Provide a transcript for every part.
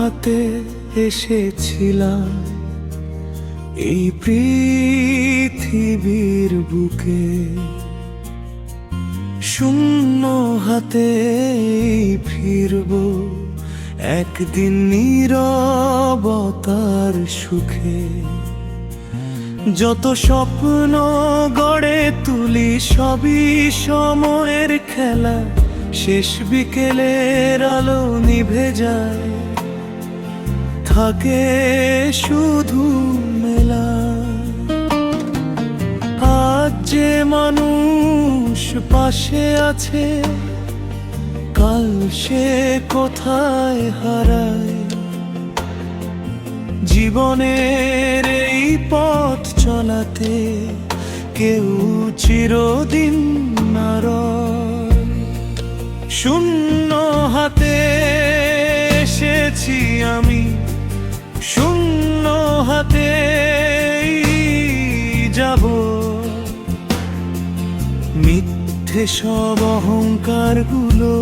হাতে এসেছিলাম এই পৃথিবীর বুকে, শূন্য হাতে ফিরব একদিন নীরবতার সুখে। যত স্বপ্ন গড়ে তুলি সবই সময়ের খেলা, শেষ বিকেলের আলো নিভে যায়, থাকে শুধু মেলা। আজ যে মানুষ পাশে আছে, কাল সে কোথায় হারায়। জীবনের এই পথ চলাতে কেউ চিরদিন না রয়। শূন্য হাতে এসেছি আমি, শূন্য হাতে যাব। মিথ্যে সব অহংকারগুলো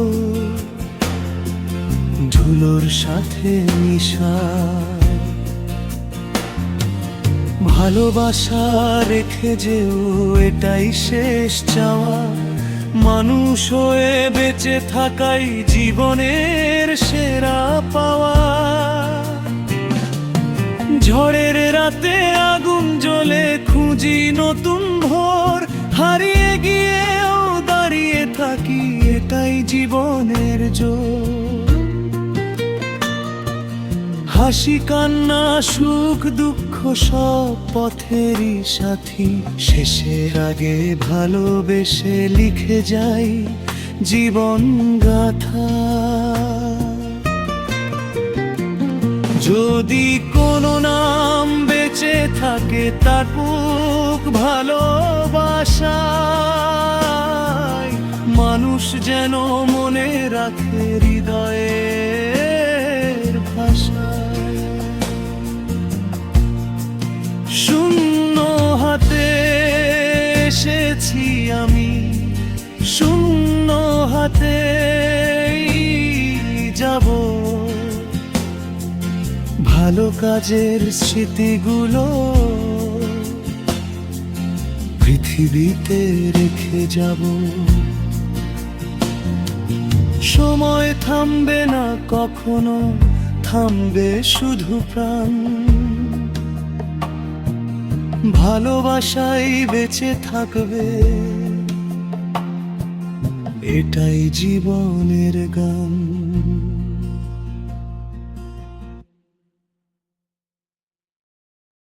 ধুলোর সাথে মিশায়। ভালোবাসা রেখে যেও, এটাই শেষ চাওয়া। মানুষ হয়ে বেঁচে থাকাই জীবনের সেরা পাওয়া। ঝড়ের রাতে আগুন জ্বলে খুঁজি নতুন ভোর, হারিয়ে গিয়েও দাঁড়িয়ে থাকি, এটাই জীবনের জোর। হাসি কান্না সুখ দুঃখ সব পথেরই সাথী, শেষের আগে ভালোবেসে লিখে যাই জীবন গাথা। যদি কোনো নাম বেঁচে থাকে থাকুক ভালোবাসায়, মানুষ যেন মনে রাখে হৃদয়ের ভাষায়। শূন্য হাতে এসেছি আমি, শূন্য হাতে যাব। ভালো কাজের স্মৃতিগুলো পৃথিবীতে রেখে যাব। সময় থামবে না কখনো, থামবে শুধু প্রাণ। ভালোবাসাই বেঁচে থাকবে, এটাই জীবনের গান।